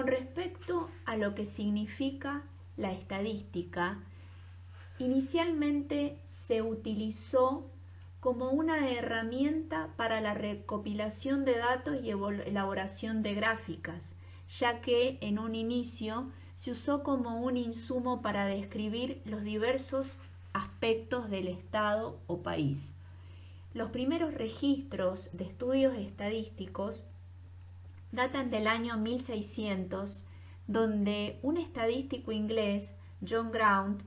Con respecto a lo que significa la estadística, inicialmente se utilizó como una herramienta para la recopilación de datos y elaboración de gráficas, ya que en un inicio se usó como un insumo para describir los diversos aspectos del Estado o país. Los primeros registros de estudios estadísticos datan del año 1600, donde un estadístico inglés, John Graunt,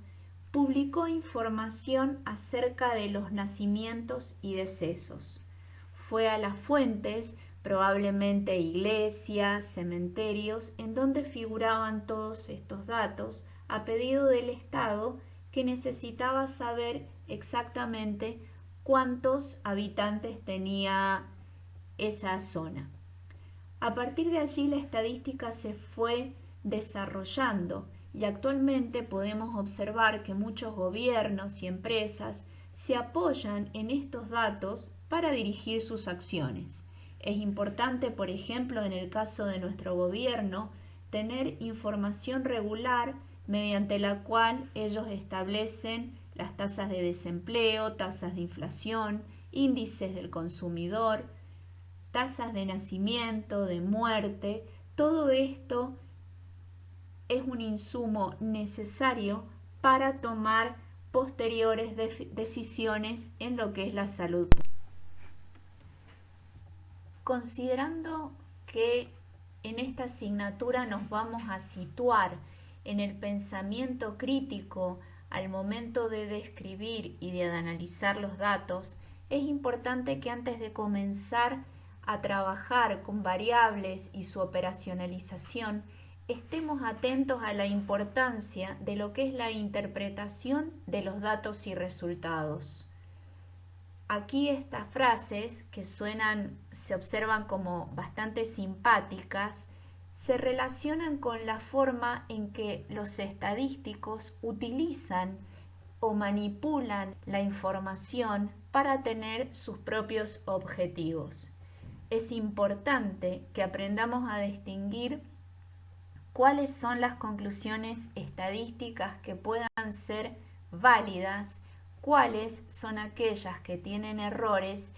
publicó información acerca de los nacimientos y decesos. Fue a las fuentes, probablemente iglesias, cementerios, en donde figuraban todos estos datos, a pedido del Estado, que necesitaba saber exactamente cuántos habitantes tenía esa zona. A partir de allí la estadística se fue desarrollando y actualmente podemos observar que muchos gobiernos y empresas se apoyan en estos datos para dirigir sus acciones. Es importante, por ejemplo, en el caso de nuestro gobierno, tener información regular mediante la cual ellos establecen las tasas de desempleo, tasas de inflación, índices del consumidor, tasas de nacimiento, de muerte. Todo esto es un insumo necesario para tomar posteriores decisiones en lo que es la salud. Considerando que en esta asignatura nos vamos a situar en el pensamiento crítico al momento de describir y de analizar los datos, es importante que antes de comenzar a trabajar con variables y su operacionalización, estemos atentos a la importancia de lo que es la interpretación de los datos y resultados. Aquí estas frases, que se observan como bastante simpáticas, se relacionan con la forma en que los estadísticos utilizan o manipulan la información para tener sus propios objetivos. Es importante que aprendamos a distinguir cuáles son las conclusiones estadísticas que puedan ser válidas, cuáles son aquellas que tienen errores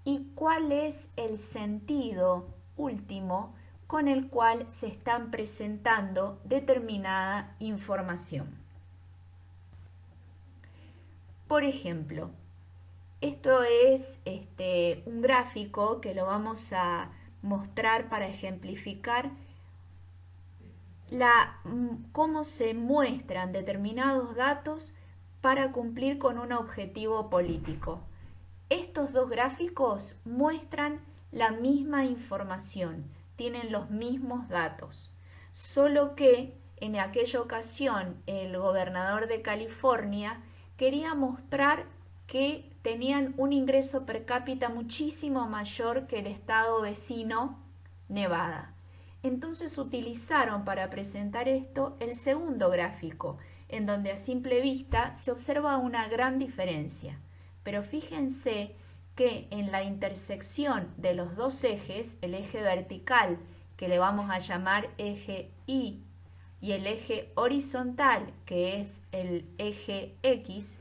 y cuál es el sentido último con el cual se están presentando determinada información. Por ejemplo, esto es un gráfico que lo vamos a mostrar para ejemplificar cómo se muestran determinados datos para cumplir con un objetivo político. Estos dos gráficos muestran la misma información, tienen los mismos datos, solo que en aquella ocasión el gobernador de California quería mostrar que tenían un ingreso per cápita muchísimo mayor que el estado vecino, Nevada. Entonces utilizaron para presentar esto el segundo gráfico, en donde a simple vista se observa una gran diferencia. Pero fíjense que en la intersección de los dos ejes, el eje vertical, que le vamos a llamar eje Y, y el eje horizontal, que es el eje X,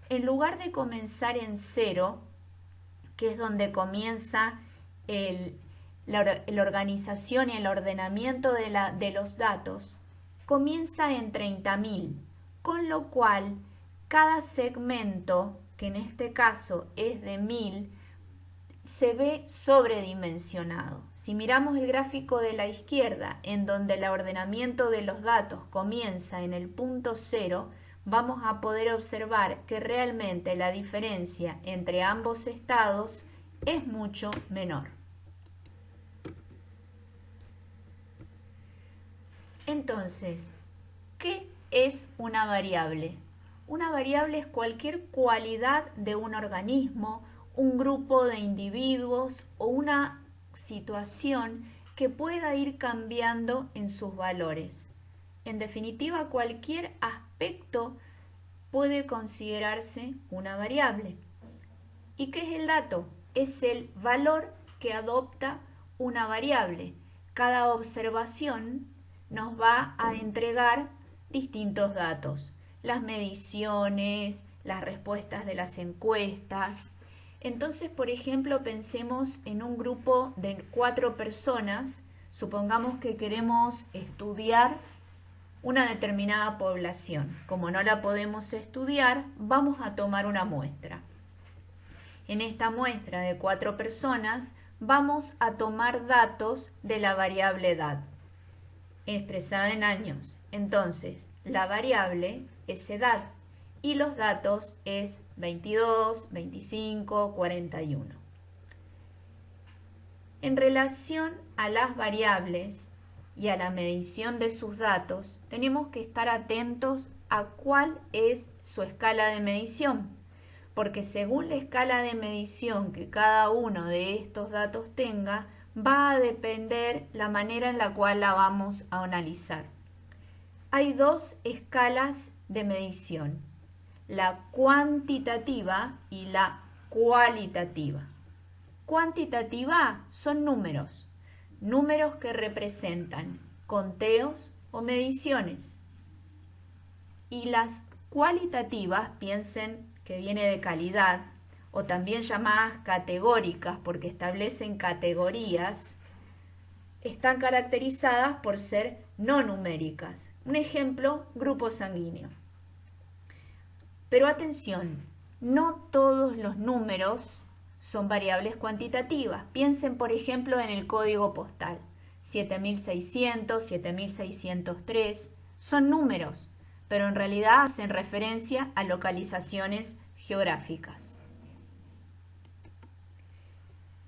en lugar de comenzar en 0, que es donde comienza la organización y el ordenamiento de los datos, comienza en 30.000, con lo cual cada segmento, que en este caso es de 1000, se ve sobredimensionado. Si miramos el gráfico de la izquierda, en donde el ordenamiento de los datos comienza en el punto 0, vamos a poder observar que realmente la diferencia entre ambos estados es mucho menor. Entonces, ¿qué es una variable? Una variable es cualquier cualidad de un organismo, un grupo de individuos o una situación que pueda ir cambiando en sus valores. En definitiva, cualquier aspecto puede considerarse una variable. ¿Y qué es el dato? Es el valor que adopta una variable. Cada observación nos va a entregar distintos datos, las mediciones, las respuestas de las encuestas. Entonces, por ejemplo, pensemos en un grupo de 4 personas, supongamos que queremos estudiar una determinada población. Como no la podemos estudiar, vamos a tomar una muestra. En esta muestra de 4 personas vamos a tomar datos de la variable edad, expresada en años. Entonces, la variable es edad y los datos es 22, 25, 41. En relación a las variables y a la medición de sus datos, tenemos que estar atentos a cuál es su escala de medición, porque según la escala de medición que cada uno de estos datos tenga, va a depender la manera en la cual la vamos a analizar. Hay 2 escalas de medición, la cuantitativa y la cualitativa. Cuantitativa son números que representan conteos o mediciones. Y las cualitativas, piensen que viene de calidad, o también llamadas categóricas porque establecen categorías, están caracterizadas por ser no numéricas. Un ejemplo, grupo sanguíneo. Pero atención, no todos los números son variables cuantitativas. Piensen, por ejemplo, en el código postal. 7600, 7603 son números, pero en realidad hacen referencia a localizaciones geográficas.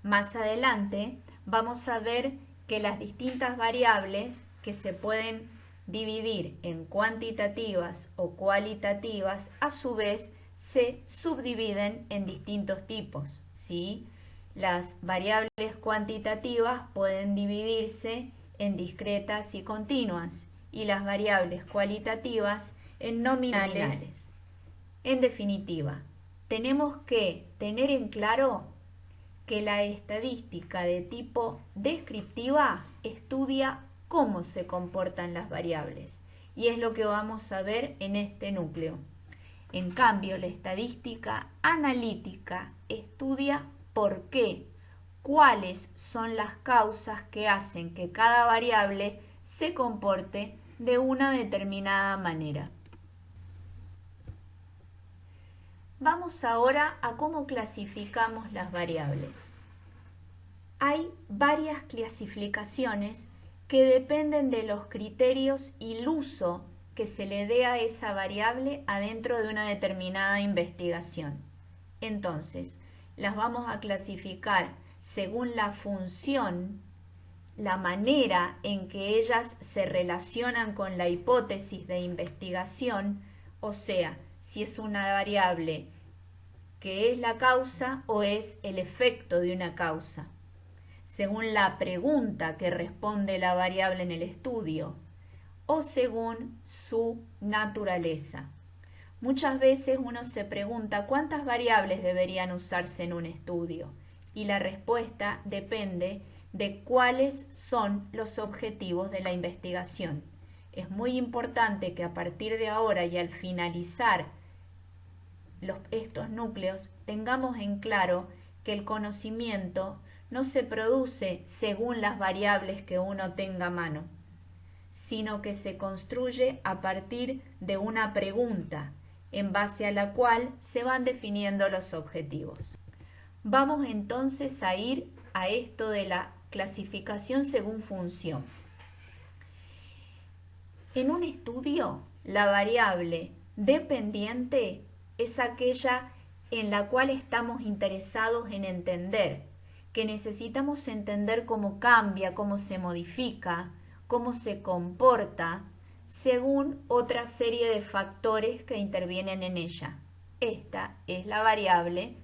Más adelante vamos a ver que las distintas variables que se pueden dividir en cuantitativas o cualitativas, a su vez se subdividen en distintos tipos, ¿sí? Las variables cuantitativas pueden dividirse en discretas y continuas y las variables cualitativas en nominales. En definitiva, tenemos que tener en claro que la estadística de tipo descriptiva estudia cómo se comportan las variables y es lo que vamos a ver en este núcleo. En cambio, la estadística analítica estudia por qué, cuáles son las causas que hacen que cada variable se comporte de una determinada manera. Vamos ahora a cómo clasificamos las variables. Hay varias clasificaciones que dependen de los criterios y el uso que se le dé a esa variable adentro de una determinada investigación. Entonces, las vamos a clasificar según la función, la manera en que ellas se relacionan con la hipótesis de investigación, o sea, si es una variable que es la causa o es el efecto de una causa, según la pregunta que responde la variable en el estudio o según su naturaleza. Muchas veces uno se pregunta cuántas variables deberían usarse en un estudio y la respuesta depende de cuáles son los objetivos de la investigación. Es muy importante que a partir de ahora y al finalizar estos núcleos tengamos en claro que el conocimiento no se produce según las variables que uno tenga a mano, sino que se construye a partir de una pregunta en base a la cual se van definiendo los objetivos. Vamos entonces a ir a esto de la clasificación según función. En un estudio, la variable dependiente es aquella en la cual estamos interesados en entender, que necesitamos entender cómo cambia, cómo se modifica, cómo se comporta, según otra serie de factores que intervienen en ella. Esta es la variable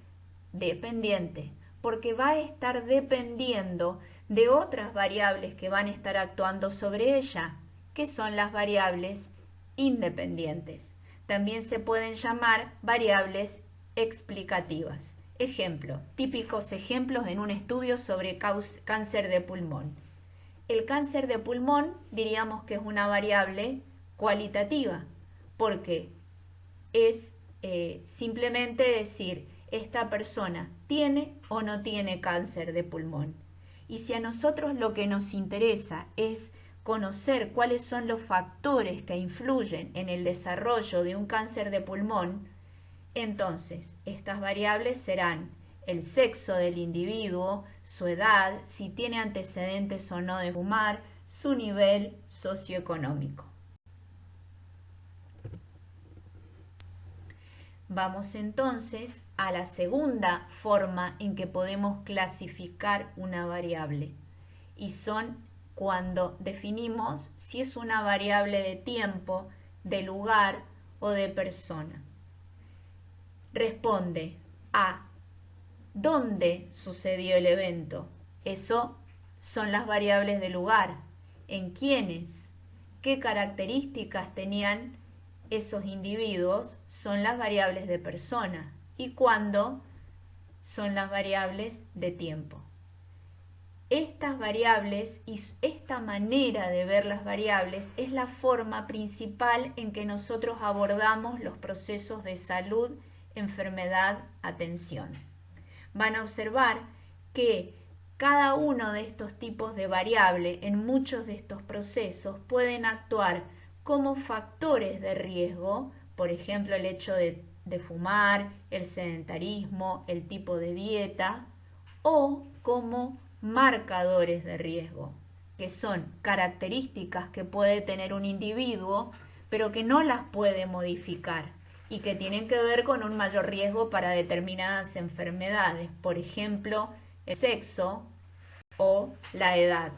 dependiente, porque va a estar dependiendo de otras variables que van a estar actuando sobre ella, que son las variables independientes. También se pueden llamar variables explicativas. Ejemplo, típicos ejemplos en un estudio sobre cáncer de pulmón. El cáncer de pulmón diríamos que es una variable cualitativa, porque es simplemente decir, esta persona tiene o no tiene cáncer de pulmón. Y si a nosotros lo que nos interesa es conocer cuáles son los factores que influyen en el desarrollo de un cáncer de pulmón, entonces estas variables serán el sexo del individuo, su edad, si tiene antecedentes o no de fumar, su nivel socioeconómico. Vamos entonces a la segunda forma en que podemos clasificar una variable, y son cuando definimos si es una variable de tiempo, de lugar o de persona. Responde a ¿dónde sucedió el evento? Eso son las variables de lugar. ¿En quiénes? ¿Qué características tenían esos individuos? Son las variables de persona. ¿Y cuándo? Son las variables de tiempo. Estas variables y esta manera de ver las variables es la forma principal en que nosotros abordamos los procesos de salud, enfermedad, atención. Van a observar que cada uno de estos tipos de variable en muchos de estos procesos pueden actuar como factores de riesgo, por ejemplo el hecho de fumar, el sedentarismo, el tipo de dieta, o como marcadores de riesgo, que son características que puede tener un individuo, pero que no las puede modificar y que tienen que ver con un mayor riesgo para determinadas enfermedades, por ejemplo, el sexo o la edad.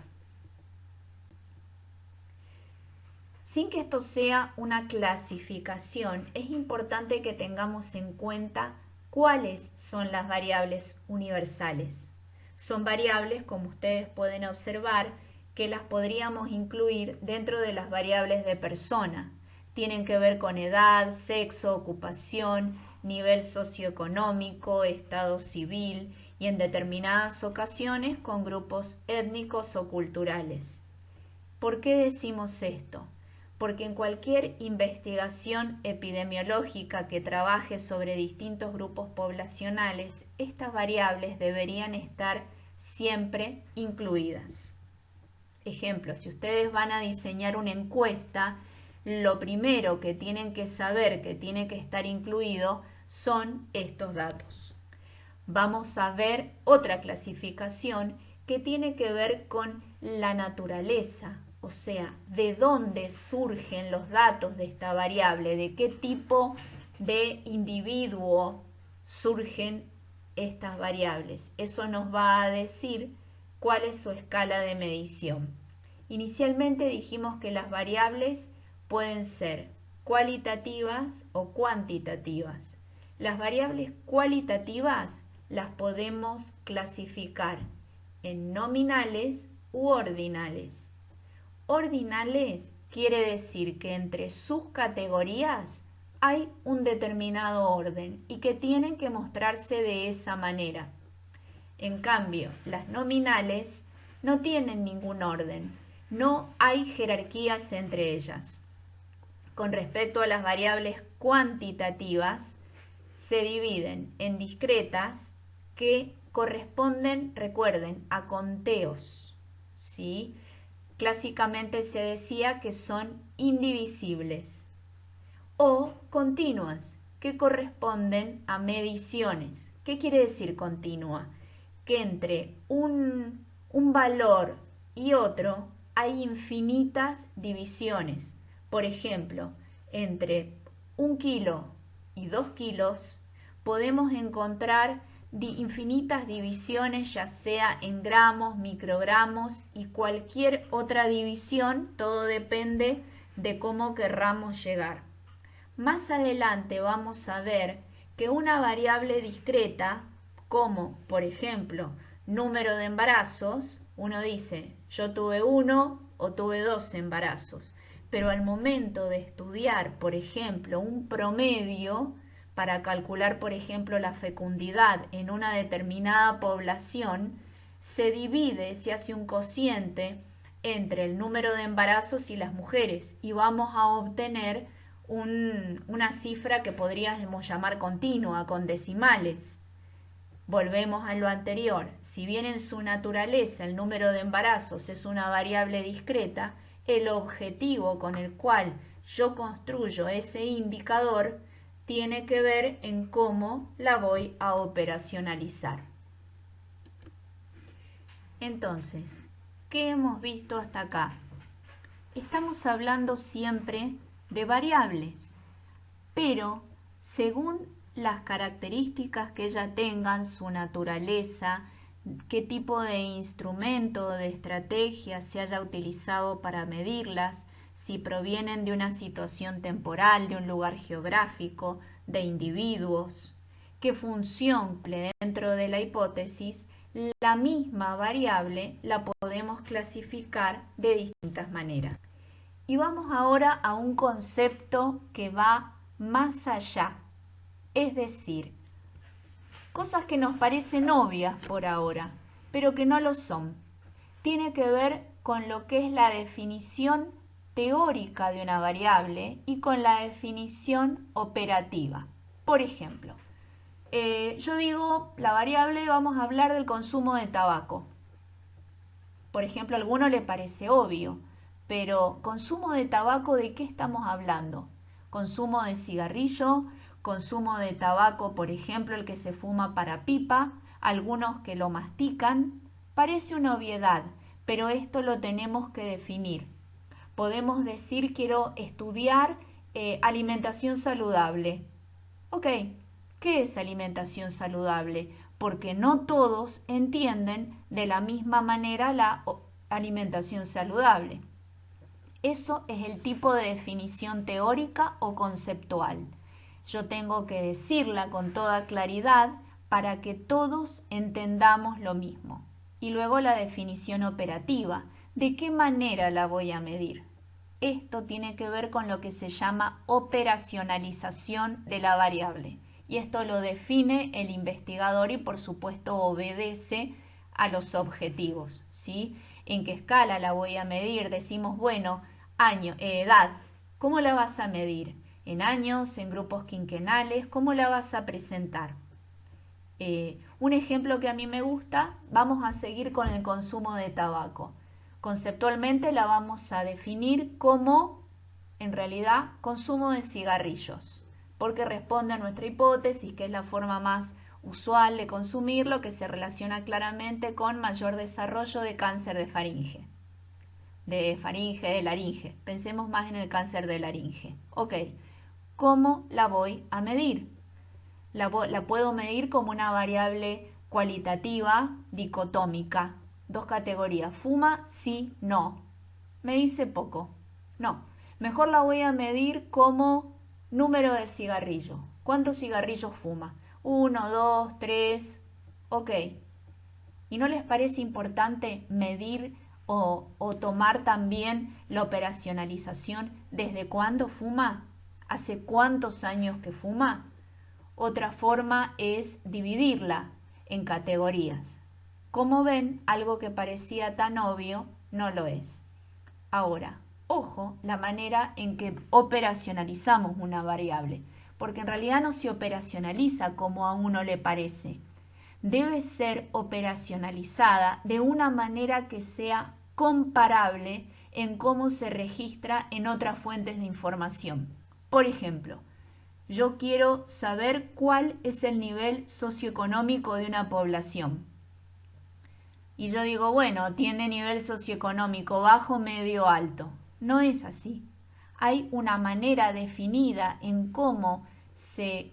Sin que esto sea una clasificación, es importante que tengamos en cuenta cuáles son las variables universales. Son variables, como ustedes pueden observar, que las podríamos incluir dentro de las variables de persona. Tienen que ver con edad, sexo, ocupación, nivel socioeconómico, estado civil y en determinadas ocasiones con grupos étnicos o culturales. ¿Por qué decimos esto? Porque en cualquier investigación epidemiológica que trabaje sobre distintos grupos poblacionales, estas variables deberían estar siempre incluidas. Ejemplo, si ustedes van a diseñar una encuesta, lo primero que tienen que saber que tiene que estar incluido son estos datos. Vamos a ver otra clasificación que tiene que ver con la naturaleza, o sea, de dónde surgen los datos de esta variable, de qué tipo de individuo surgen estas variables. Eso nos va a decir cuál es su escala de medición. Inicialmente dijimos que las variables pueden ser cualitativas o cuantitativas. Las variables cualitativas las podemos clasificar en nominales u ordinales. Ordinales quiere decir que entre sus categorías hay un determinado orden y que tienen que mostrarse de esa manera. En cambio, las nominales no tienen ningún orden, no hay jerarquías entre ellas. Con respecto a las variables cuantitativas, se dividen en discretas que corresponden, recuerden, a conteos, ¿sí? Clásicamente se decía que son indivisibles, o continuas, que corresponden a mediciones. ¿Qué quiere decir continua? Que entre un valor y otro hay infinitas divisiones. Por ejemplo, entre 1 kilo y 2 kilos podemos encontrar infinitas divisiones, ya sea en gramos, microgramos y cualquier otra división. Todo depende de cómo querramos llegar. Más adelante vamos a ver que una variable discreta, como por ejemplo número de embarazos, uno dice yo tuve 1 o tuve 2 embarazos, pero al momento de estudiar, por ejemplo, un promedio para calcular, por ejemplo, la fecundidad en una determinada población, se divide, se hace un cociente entre el número de embarazos y las mujeres y vamos a obtener una cifra que podríamos llamar continua, con decimales. Volvemos a lo anterior, si bien en su naturaleza el número de embarazos es una variable discreta, el objetivo con el cual yo construyo ese indicador tiene que ver en cómo la voy a operacionalizar. Entonces, ¿qué hemos visto hasta acá? Estamos hablando siempre de variables, pero según las características que ellas tengan, su naturaleza, qué tipo de instrumento o de estrategia se haya utilizado para medirlas, si provienen de una situación temporal, de un lugar geográfico, de individuos, qué función cumple dentro de la hipótesis, la misma variable la podemos clasificar de distintas maneras. Y vamos ahora a un concepto que va más allá, es decir, cosas que nos parecen obvias por ahora, pero que no lo son. Tiene que ver con lo que es la definición teórica de una variable y con la definición operativa. Por ejemplo, yo digo, la variable, vamos a hablar del consumo de tabaco. Por ejemplo, a alguno le parece obvio, pero ¿consumo de tabaco de qué estamos hablando? ¿Consumo de cigarrillo? ¿Consumo de tabaco, por ejemplo, el que se fuma para pipa? Algunos que lo mastican. Parece una obviedad, pero esto lo tenemos que definir. Podemos decir, quiero estudiar alimentación saludable. Ok, ¿qué es alimentación saludable? Porque no todos entienden de la misma manera la alimentación saludable. Eso es el tipo de definición teórica o conceptual. Yo tengo que decirla con toda claridad para que todos entendamos lo mismo. Y luego la definición operativa. ¿De qué manera la voy a medir? Esto tiene que ver con lo que se llama operacionalización de la variable. Y esto lo define el investigador y por supuesto obedece a los objetivos, ¿sí? ¿En qué escala la voy a medir? Decimos, bueno, edad, ¿cómo la vas a medir? ¿En años? ¿En grupos quinquenales? ¿Cómo la vas a presentar? Un ejemplo que a mí me gusta, vamos a seguir con el consumo de tabaco. Conceptualmente la vamos a definir como, en realidad, consumo de cigarrillos, porque responde a nuestra hipótesis, que es la forma más usual de consumirlo, que se relaciona claramente con mayor desarrollo de cáncer de faringe. De laringe. Pensemos más en el cáncer de laringe. Ok, ¿cómo la voy a medir? La puedo medir como una variable cualitativa dicotómica. Dos categorías, fuma, sí, no. Me dice poco. No, mejor la voy a medir como número de cigarrillos. ¿Cuántos cigarrillos fuma? 1, 2, 3. Ok. ¿Y no les parece importante medir o tomar también la operacionalización desde cuándo fuma? ¿Hace cuántos años que fuma? Otra forma es dividirla en categorías. Como ven, algo que parecía tan obvio no lo es. Ahora, ojo la manera en que operacionalizamos una variable, porque en realidad no se operacionaliza como a uno le parece. Debe ser operacionalizada de una manera que sea comparable en cómo se registra en otras fuentes de información. Por ejemplo, yo quiero saber cuál es el nivel socioeconómico de una población. Y yo digo, bueno, tiene nivel socioeconómico bajo, medio, alto. No es así. Hay una manera definida en cómo se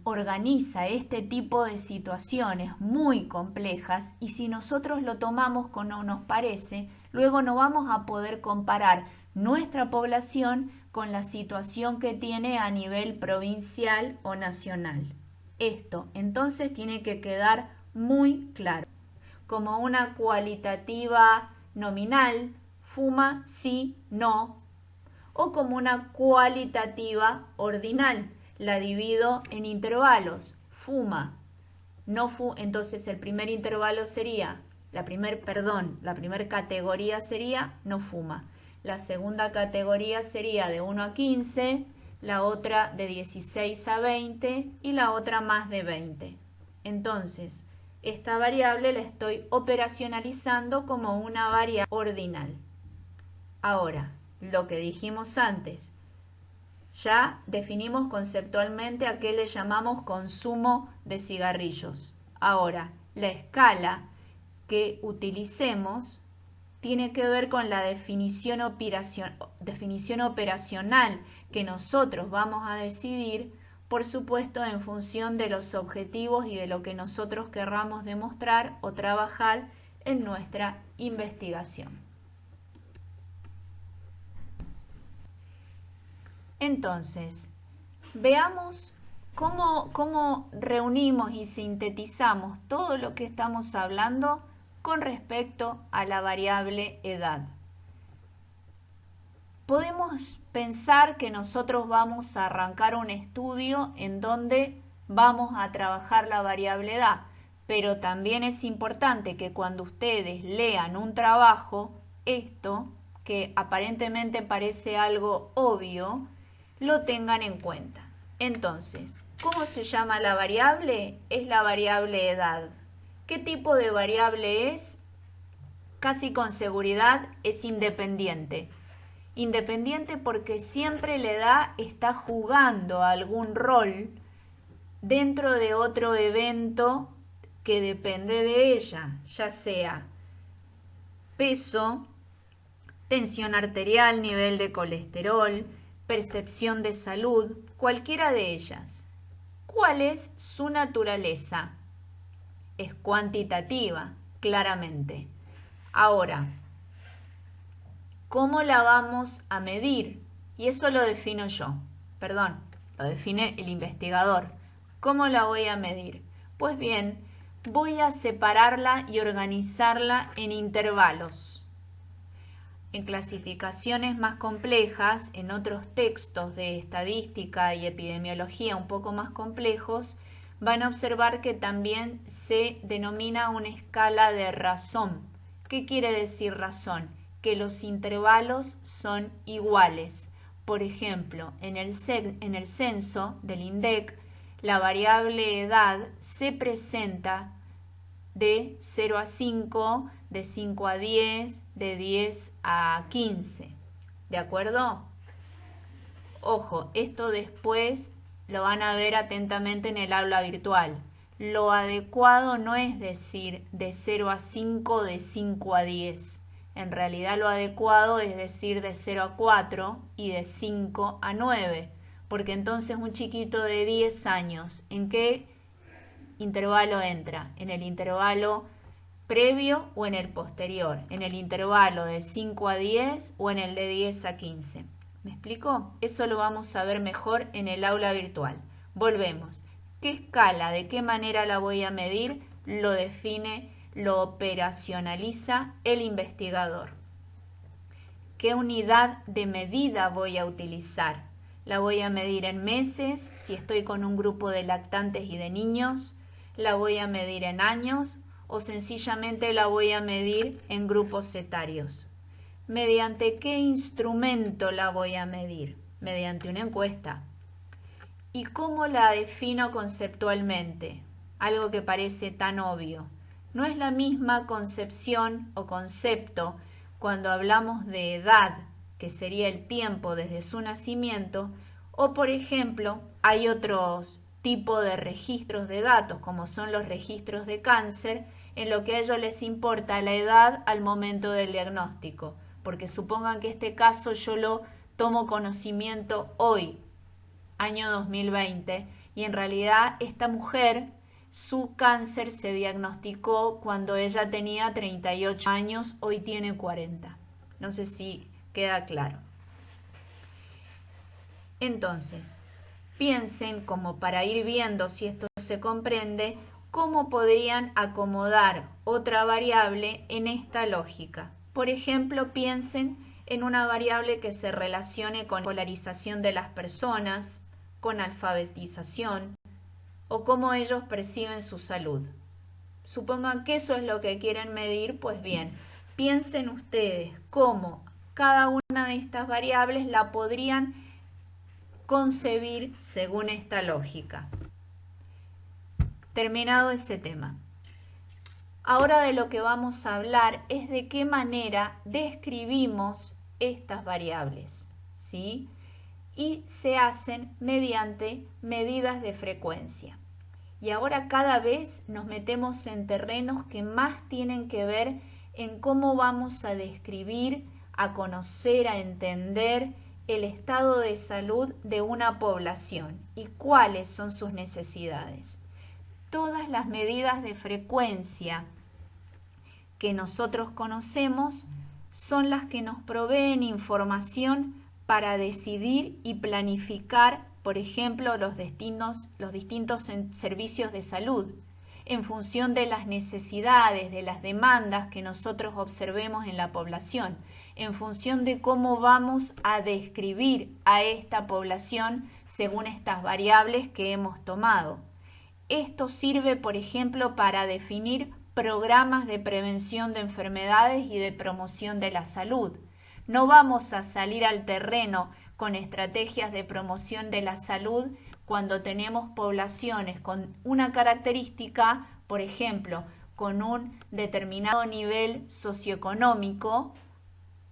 organiza este tipo de situaciones muy complejas y si nosotros lo tomamos como nos parece, luego no vamos a poder comparar nuestra población con la situación que tiene a nivel provincial o nacional. Esto entonces tiene que quedar muy claro. Como una cualitativa nominal, fuma, sí, no, o como una cualitativa ordinal, la divido en intervalos, fuma, no fuma, entonces el primer intervalo sería La primera categoría sería no fuma. La segunda categoría sería de 1 a 15, la otra de 16 a 20 y la otra más de 20. Entonces, esta variable la estoy operacionalizando como una variable ordinal. Ahora, lo que dijimos antes, ya definimos conceptualmente a qué le llamamos consumo de cigarrillos. Ahora, la escala que utilicemos tiene que ver con la definición operacional que nosotros vamos a decidir, por supuesto, en función de los objetivos y de lo que nosotros querramos demostrar o trabajar en nuestra investigación. Entonces, veamos cómo reunimos y sintetizamos todo lo que estamos hablando con respecto a la variable edad. Podemos pensar que nosotros vamos a arrancar un estudio en donde vamos a trabajar la variable edad, pero también es importante que cuando ustedes lean un trabajo, esto, que aparentemente parece algo obvio, lo tengan en cuenta. Entonces, ¿cómo se llama la variable? Es la variable edad. ¿Qué tipo de variable es? Casi con seguridad es independiente. Independiente porque siempre la edad está jugando algún rol dentro de otro evento que depende de ella, ya sea peso, tensión arterial, nivel de colesterol, percepción de salud, cualquiera de ellas. ¿Cuál es su naturaleza? Es cuantitativa, claramente. Ahora, ¿cómo la vamos a medir? Y eso lo defino yo, lo define el investigador. ¿Cómo la voy a medir? Pues bien, voy a separarla y organizarla en intervalos. En clasificaciones más complejas, en otros textos de estadística y epidemiología un poco más complejos, van a observar que también se denomina una escala de razón. ¿Qué quiere decir razón? Que los intervalos son iguales. Por ejemplo, en el censo del INDEC, la variable edad se presenta de 0 a 5, de 5 a 10, de 10 a 15. ¿De acuerdo? Ojo, esto después lo van a ver atentamente en el aula virtual. Lo adecuado no es decir de 0 a 5, de 5 a 10. En realidad lo adecuado es decir de 0 a 4 y de 5 a 9. Porque entonces un chiquito de 10 años, ¿en qué intervalo entra? ¿En el intervalo previo o en el posterior? ¿En el intervalo de 5 a 10 o en el de 10 a 15? ¿Me explico? Eso lo vamos a ver mejor en el aula virtual. Volvemos. ¿Qué escala? ¿De qué manera la voy a medir? Lo define, lo operacionaliza el investigador. ¿Qué unidad de medida voy a utilizar? La voy a medir en meses, si estoy con un grupo de lactantes y de niños. La voy a medir en años o sencillamente la voy a medir en grupos etarios. ¿Mediante qué instrumento la voy a medir? Mediante una encuesta. ¿Y cómo la defino conceptualmente? Algo que parece tan obvio. No es la misma concepción o concepto cuando hablamos de edad, que sería el tiempo desde su nacimiento, o por ejemplo, hay otros tipos de registros de datos, como son los registros de cáncer, en lo que a ellos les importa la edad al momento del diagnóstico, porque supongan que este caso yo lo tomo conocimiento hoy, año 2020, y en realidad esta mujer, su cáncer se diagnosticó cuando ella tenía 38 años, hoy tiene 40. No sé si queda claro. Entonces, piensen, como para ir viendo si esto se comprende, cómo podrían acomodar otra variable en esta lógica. Por ejemplo, piensen en una variable que se relacione con polarización de las personas, con alfabetización o cómo ellos perciben su salud. supongan que eso es lo que quieren medir, pues bien, piensen ustedes cómo cada una de estas variables la podrían concebir según esta lógica. Terminado ese tema. Ahora de lo que vamos a hablar es de qué manera describimos estas variables, ¿sí? Y se hacen mediante medidas de frecuencia. Y ahora cada vez nos metemos en terrenos que más tienen que ver en cómo vamos a describir, a conocer, a entender el estado de salud de una población y cuáles son sus necesidades. Todas las medidas de frecuencia que nosotros conocemos son las que nos proveen información para decidir y planificar, por ejemplo, los distintos servicios de salud, en función de las necesidades, de las demandas que nosotros observemos en la población, en función de cómo vamos a describir a esta población según estas variables que hemos tomado. Esto sirve, por ejemplo, para definir programas de prevención de enfermedades y de promoción de la salud. No vamos a salir al terreno con estrategias de promoción de la salud cuando tenemos poblaciones con una característica, por ejemplo, con un determinado nivel socioeconómico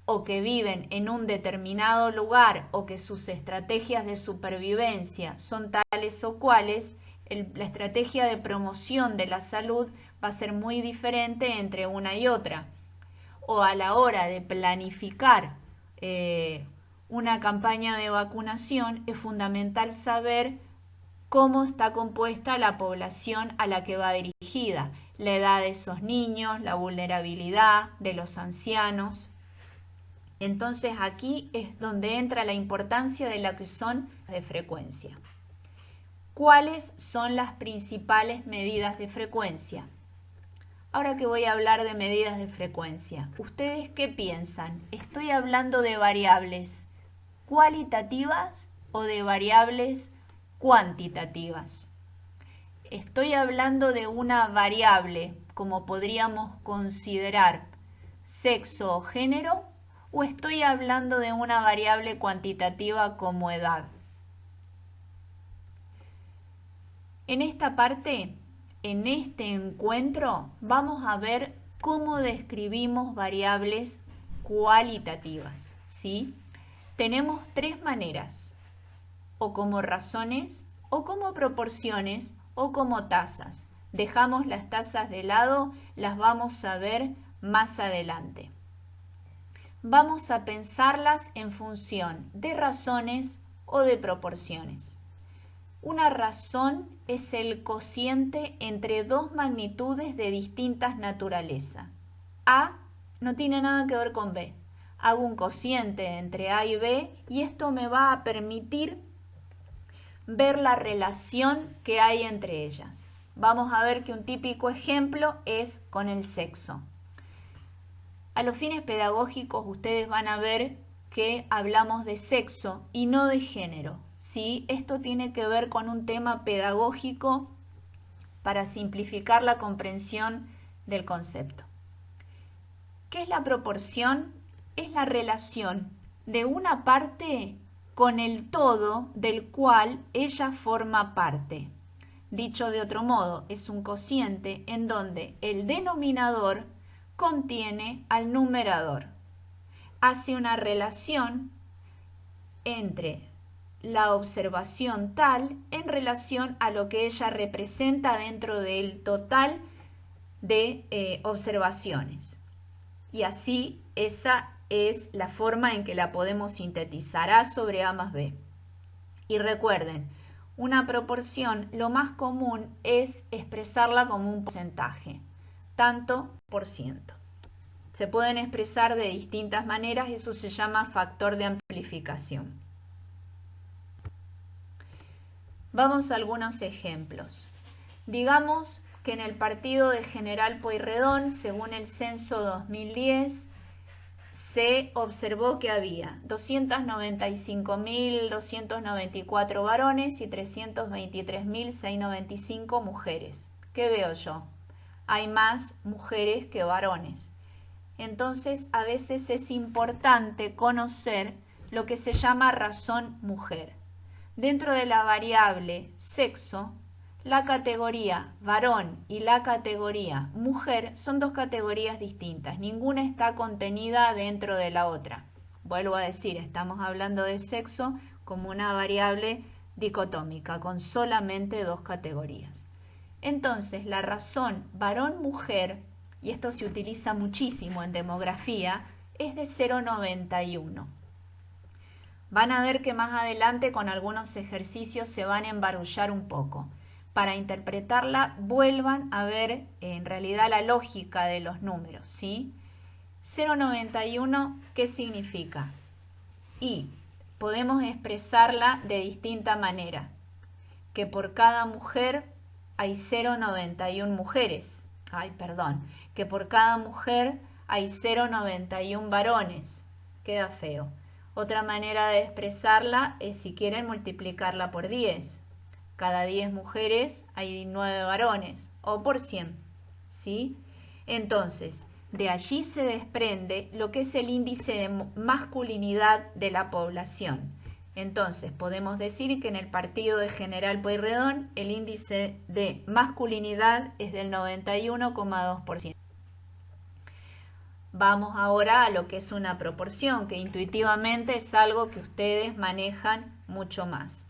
o que viven en un determinado lugar o que sus estrategias de supervivencia son tales o cuales. La estrategia de promoción de la salud va a ser muy diferente entre una y otra. O a la hora de planificar una campaña de vacunación, es fundamental saber cómo está compuesta la población a la que va dirigida, la edad de esos niños, la vulnerabilidad de los ancianos. Entonces aquí es donde entra la importancia de lo que son de frecuencia. ¿Cuáles son las principales medidas de frecuencia? Ahora que voy a hablar de medidas de frecuencia, ¿ustedes qué piensan? ¿Estoy hablando de variables cualitativas o de variables cuantitativas? ¿Estoy hablando de una variable, como podríamos considerar sexo o género, o estoy hablando de una variable cuantitativa como edad? En esta parte, en este encuentro, vamos a ver cómo describimos variables cualitativas, ¿sí? Tenemos tres maneras, o como razones, o como proporciones, o como tasas. Dejamos las tasas de lado, las vamos a ver más adelante. Vamos a pensarlas en función de razones o de proporciones. Una razón es el cociente entre dos magnitudes de distintas naturaleza. A no tiene nada que ver con B. Hago un cociente entre A y B y esto me va a permitir ver la relación que hay entre ellas. Vamos a ver que un típico ejemplo es con el sexo. A los fines pedagógicos ustedes van a ver que hablamos de sexo y no de género. ¿Sí? Esto tiene que ver con un tema pedagógico para simplificar la comprensión del concepto. ¿Qué es la proporción? Es la relación de una parte con el todo del cual ella forma parte. Dicho de otro modo, es un cociente en donde el denominador contiene al numerador. Hace una relación entre la observación tal en relación a lo que ella representa dentro del total de observaciones. Y así esa es la forma en que la podemos sintetizar, A sobre A más B. Y recuerden, una proporción, lo más común es expresarla como un porcentaje, tanto por ciento. Se pueden expresar de distintas maneras, eso se llama factor de amplificación. Vamos a algunos ejemplos. Digamos que en el partido de General Pueyrredón, según el censo 2010, se observó que había 295.294 varones y 323.695 mujeres. ¿Qué veo yo? hay más mujeres que varones. Entonces, a veces es importante conocer lo que se llama razón mujer. Dentro de la variable sexo, la categoría varón y la categoría mujer son dos categorías distintas. Ninguna está contenida dentro de la otra. Vuelvo a decir, estamos hablando de sexo como una variable dicotómica con solamente dos categorías. Entonces, la razón varón-mujer, y esto se utiliza muchísimo en demografía, es de 0,91. Van a ver que más adelante con algunos ejercicios se van a embarullar un poco. Para interpretarla, vuelvan a ver en realidad la lógica de los números, ¿sí? 0,91, ¿qué significa? Y podemos expresarla de distinta manera, que por cada mujer hay 0,91 mujeres. Que por cada mujer hay 0,91 varones. Queda feo. Otra manera de expresarla es si quieren multiplicarla por 10. Cada 10 mujeres hay 9 varones, o por 100, ¿sí? Entonces, de allí se desprende lo que es el índice de masculinidad de la población. Entonces, podemos decir que en el partido de General Pueyrredón el índice de masculinidad es del 91,2%. Vamos ahora a lo que es una proporción, que intuitivamente es algo que ustedes manejan mucho más.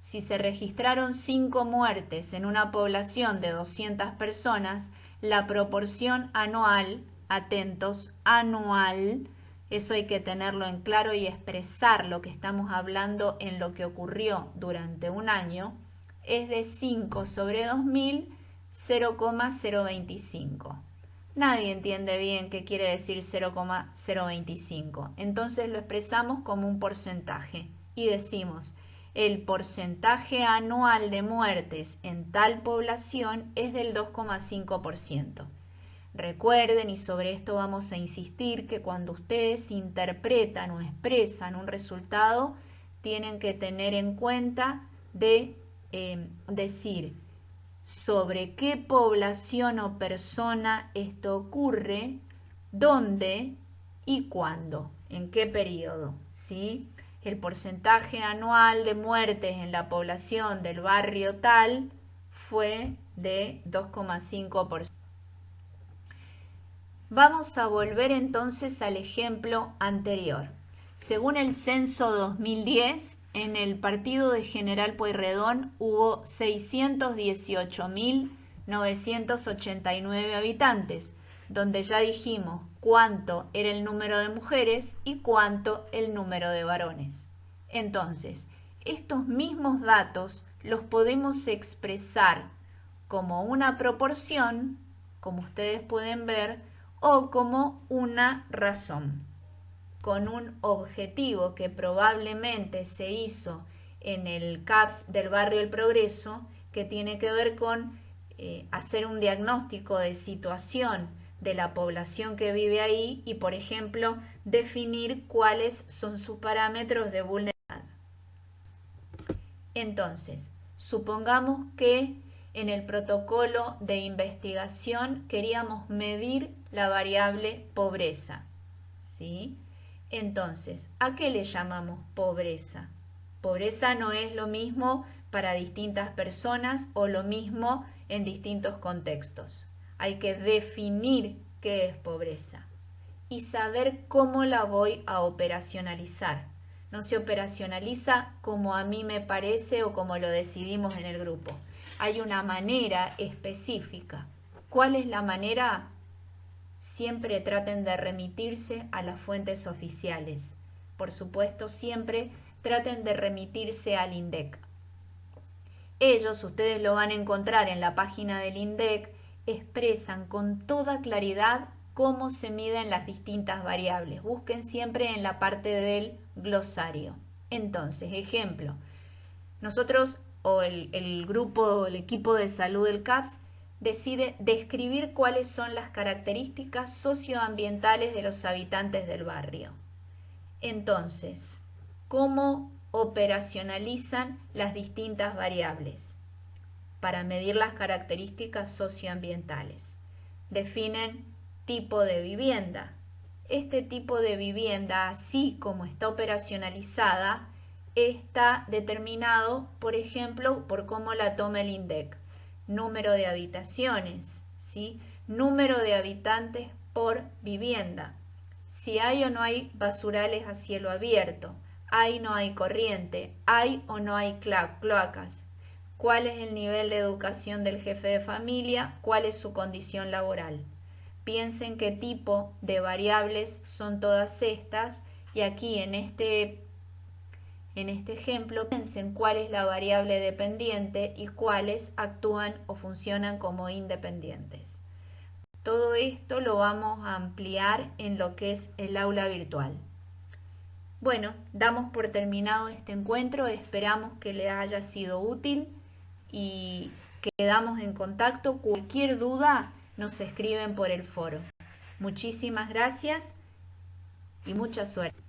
Si se registraron 5 muertes en una población de 200 personas, la proporción anual, atentos, anual, eso hay que tenerlo en claro y expresar lo que estamos hablando en lo que ocurrió durante un año, es de 5 sobre 2000, 0,025. Nadie entiende bien qué quiere decir 0,025. Entonces lo expresamos como un porcentaje y decimos, el porcentaje anual de muertes en tal población es del 2,5%. Recuerden, y sobre esto vamos a insistir, que cuando ustedes interpretan o expresan un resultado, tienen que tener en cuenta de decir sobre qué población o persona esto ocurre, dónde y cuándo, en qué periodo, ¿sí? El porcentaje anual de muertes en la población del barrio tal fue de 2,5%. Vamos a volver entonces al ejemplo anterior. Según el censo 2010, en el partido de General Pueyrredón hubo 618.989 habitantes, donde ya dijimos cuánto era el número de mujeres y cuánto el número de varones. Entonces, estos mismos datos los podemos expresar como una proporción, como ustedes pueden ver, o como una razón, con un objetivo que probablemente se hizo en el CAPS del barrio El Progreso, que tiene que ver con hacer un diagnóstico de situación de la población que vive ahí y, por ejemplo, definir cuáles son sus parámetros de vulnerabilidad. Entonces, supongamos que en el protocolo de investigación queríamos medir la variable pobreza, ¿sí? Entonces, ¿a qué le llamamos pobreza? Pobreza no es lo mismo para distintas personas o lo mismo en distintos contextos. Hay que definir qué es pobreza y saber cómo la voy a operacionalizar. No se operacionaliza como a mí me parece o como lo decidimos en el grupo. Hay una manera específica. ¿Cuál es la manera? Siempre traten de remitirse a las fuentes oficiales. Por supuesto, siempre traten de remitirse al INDEC. Ellos, ustedes lo van a encontrar en la página del INDEC, expresan con toda claridad cómo se miden las distintas variables. Busquen siempre en la parte del glosario. Entonces, ejemplo, nosotros o el grupo, el equipo de salud del CAPS decide describir cuáles son las características socioambientales de los habitantes del barrio. Entonces, ¿cómo operacionalizan las distintas variables para medir las características socioambientales? definen tipo de vivienda. Este tipo de vivienda, así como está operacionalizada, está determinado, por ejemplo, por cómo la toma el INDEC. Número de habitaciones, ¿sí? Número de habitantes por vivienda. Si hay o no hay basurales a cielo abierto, hay o no hay corriente, hay o no hay cloacas. ¿Cuál es el nivel de educación del jefe de familia? ¿Cuál es su condición laboral? Piensen qué tipo de variables son todas estas y aquí en este ejemplo piensen cuál es la variable dependiente y cuáles actúan o funcionan como independientes. Todo esto lo vamos a ampliar en lo que es el aula virtual. Bueno, damos por terminado este encuentro, esperamos que les haya sido útil y quedamos en contacto. Cualquier duda nos escriben por el foro. Muchísimas gracias y mucha suerte.